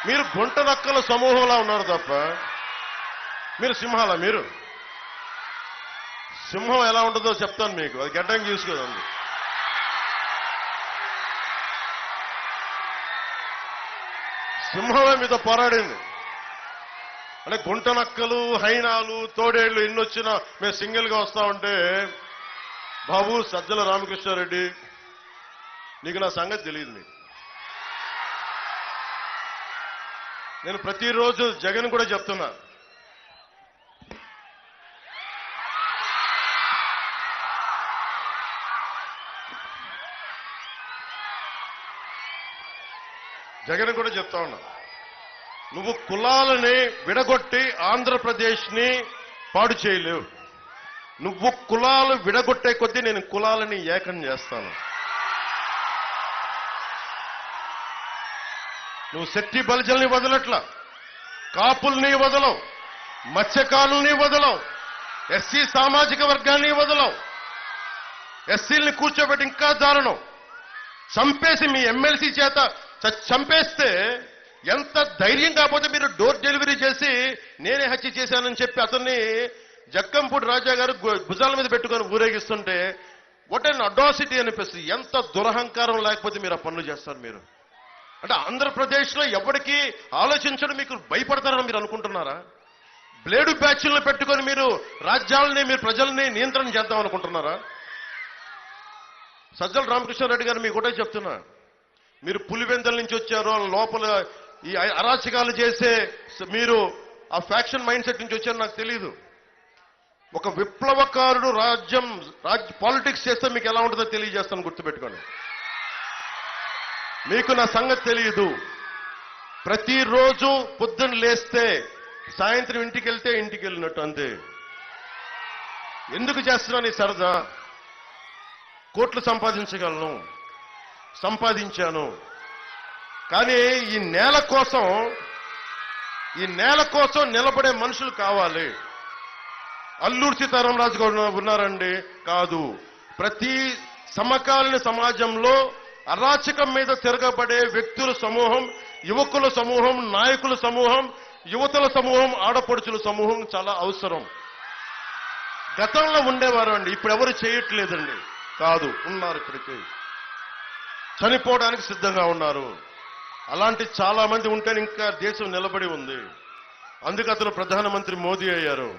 మీరు గుంట నక్కల సమూహంలా ఉన్నారు తప్ప మీరు సింహాలా? మీరు సింహం ఎలా ఉంటుందో చెప్తాను మీకు, అది గడ్డం చూసుకోదండి. సింహమే మీతో పోరాడింది. అంటే గుంట నక్కలు, హైనాలు, తోడేళ్లు ఎన్ని వచ్చినా మేము సింగిల్ గా వస్తా ఉంటే, బాబు సజ్జల రామకృష్ణారెడ్డి నీకు నా సంగతి తెలియదు. నీకు నేను ప్రతిరోజు జగన్ కూడా చెప్తున్నా, జగన్ కూడా చెప్తా ఉన్నా, నువ్వు కులాలని విడగొట్టి ఆంధ్రప్రదేశ్ ని పాడు చేయలేవు. నువ్వు కులాలు విడగొట్టే కొద్దీ నేను కులాలని ఏకం చేస్తాను. నువ్వు శెట్టి బలిజల్ని వదలట్లా, కాపుల్ని వదలవు, మత్స్యకారుల్ని వదలవు, ఎస్సీ సామాజిక వర్గాన్ని వదలవు, ఎస్సీల్ని కూర్చోబెట్టి ఇంకా దారుణం చంపేసి మీ ఎమ్మెల్సీ చేత చంపేస్తే ఎంత ధైర్యం కాకపోతే మీరు డోర్ డెలివరీ చేసి నేనే హత్య చేశానని చెప్పి అతన్ని జక్కంపూడి రాజా గారు భుజాల మీద పెట్టుకొని ఊరేగిస్తుంటే వాట్ అండ్ అడాసిటీ అనిపిస్తుంది. ఎంత దురహంకారం లేకపోతే మీరు ఆ పనులు చేస్తారు. మీరు అంటే ఆంధ్రప్రదేశ్ లో ఎవరికి ఆలోచించడం మీకు భయపడతారని మీరు అనుకుంటున్నారా? బ్లేడు బ్యాచ్లను పెట్టుకొని మీరు రాజ్యాలని, మీరు ప్రజల్ని నియంత్రణ చేద్దాం అనుకుంటున్నారా? సజ్జల రామకృష్ణారెడ్డి గారు మీకు ఒకటే చెప్తున్నా, మీరు పులివెందల నుంచి వచ్చారు, లోపల ఈ అరాచకాలు చేసే మీరు ఆ ఫ్యాక్షన్ మైండ్ సెట్ నుంచి వచ్చారు నాకు తెలియదు. ఒక విప్లవకారుడు పాలిటిక్స్ చేస్తే మీకు ఎలా ఉంటుందో తెలియజేస్తాను, గుర్తుపెట్టుకోండి. మీకు నా సంగతి తెలియదు. ప్రతిరోజు పొద్దున్న లేస్తే సాయంత్రం ఇంటికి వెళ్తే ఇంటికి వెళ్ళినట్టు అంతే. ఎందుకు చేస్తున్నాను ఈ సరదా? కోట్లు సంపాదించగలను, సంపాదించాను. కానీ ఈ నేల కోసం నిలబడే మనుషులు కావాలి. అల్లూరు సీతారామరాజు గారు ఉన్నారండి? కాదు. ప్రతి సమకాలీన సమాజంలో అరాచకం మీద తిరగబడే వ్యక్తుల సమూహం, యువకుల సమూహం, నాయకుల సమూహం, యువతల సమూహం, ఆడపడుచుల సమూహం చాలా అవసరం. గతంలో ఉండేవారు అండి, ఇప్పుడు ఎవరు చేయట్లేదండి. కాదు, ఉన్నారు. ఇప్పటికీ చనిపోవడానికి సిద్ధంగా ఉన్నారు. అలాంటి చాలా మంది ఉంటే ఇంకా దేశం నిలబడి ఉంది. అందుకు అతను ప్రధానమంత్రి మోదీ అయ్యారు.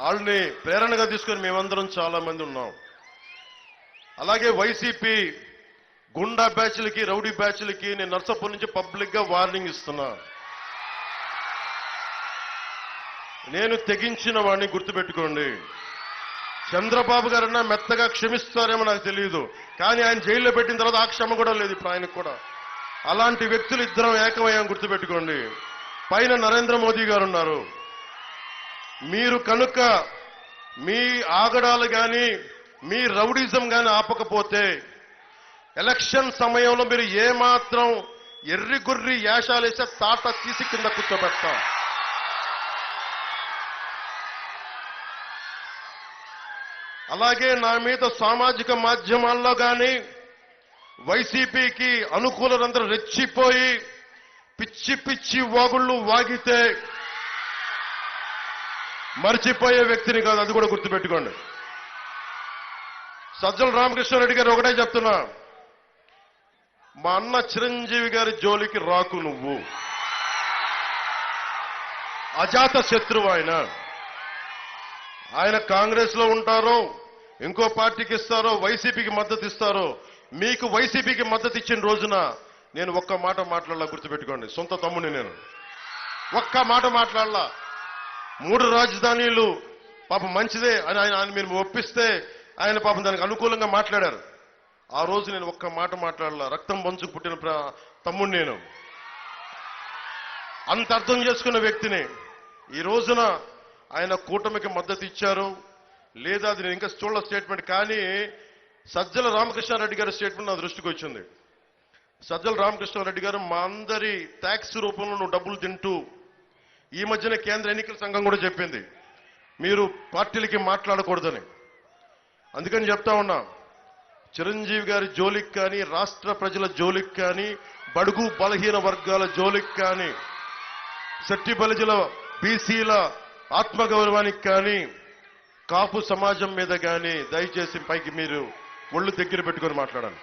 వాళ్ళని ప్రేరణగా తీసుకొని మేమందరం చాలా మంది ఉన్నాం. అలాగే వైసీపీ గుండా బ్యాచ్లకి, రౌడీ బ్యాచ్లకి నేను నర్సాపూర్ నుంచి పబ్లిక్ గా వార్నింగ్ ఇస్తున్నా. నేను తెగించిన వాడిని, గుర్తుపెట్టుకోండి. చంద్రబాబు గారన్నా మెత్తగా క్షమిస్తారేమో నాకు తెలియదు, కానీ ఆయన జైల్లో పెట్టిన తర్వాత ఆ క్షమ కూడా లేదు ఇప్పుడు ఆయనకు కూడా. అలాంటి వ్యక్తులు ఇద్దరం ఏకమయ్యాం, గుర్తుపెట్టుకోండి. పైన నరేంద్ర మోదీ గారు ఉన్నారు. మీరు కనుక మీ ఆగడాలు కానీ, మీ రౌడిజం కానీ ఆపకపోతే ఎలక్షన్ సమయంలో మీరు ఏమాత్రం ఎర్రిగుర్రి యాశాలేసే తాట తీసి కింద కూర్చోబెడతాం. అలాగే నా మీద సామాజిక మాధ్యమాల్లో కానీ వైసీపీకి అనుకూలందరూ రెచ్చిపోయి పిచ్చి పిచ్చి వాగుళ్ళు వాగితే మర్చిపోయే వ్యక్తిని కాదు, అది కూడా గుర్తుపెట్టుకోండి. సజ్జల రామకృష్ణారెడ్డి గారు ఒకటే చెప్తున్నా, మా అన్న చిరంజీవి గారి జోలికి రాకు నువ్వు. అజాత శత్రువు ఆయన కాంగ్రెస్ లో ఉంటారో, ఇంకో పార్టీకి ఇస్తారో, వైసీపీకి మద్దతు ఇస్తారో. మీకు వైసీపీకి మద్దతు ఇచ్చిన రోజున నేను ఒక్క మాట మాట్లాడాల, గుర్తుపెట్టుకోండి. సొంత తమ్ముని నేను ఒక్క మాట మాట్లాడాల. 3 రాజధానీలు పాపం మంచిదే అని ఆయన మీరు ఒప్పిస్తే ఆయన పాపం దానికి అనుకూలంగా మాట్లాడారు. ఆ రోజు నేను ఒక్క మాట మాట్లాడాల. రక్తం పంచుకు పుట్టిన తమ్ముడు నేను. అంత అర్థం చేసుకున్న వ్యక్తిని ఈ రోజున ఆయన కూటమికి మద్దతు ఇచ్చారు లేదా అది నేను ఇంకా చూడల స్టేట్మెంట్. కానీ సజ్జల రామకృష్ణారెడ్డి గారి స్టేట్మెంట్ నా దృష్టికి వచ్చింది. సజ్జల రామకృష్ణారెడ్డి గారు, మా అందరి ట్యాక్స్ రూపంలో నువ్వు డబ్బులు తింటూ, ఈ మధ్యన కేంద్ర ఎన్నికల సంఘం కూడా చెప్పింది మీరు పార్టీలకి మాట్లాడకూడదని. అందుకని చెప్తా ఉన్నా, చిరంజీవి గారి జోలికి కానీ, రాష్ట్ర ప్రజల జోలికి కానీ, బడుగు బలహీన వర్గాల జోలికి కానీ, శెట్టి బలిజల బీసీల ఆత్మగౌరవానికి కానీ, కాపు సమాజం మీద కానీ దయచేసి పైకి మీరు ఒళ్ళు దగ్గర పెట్టుకొని మాట్లాడాలి.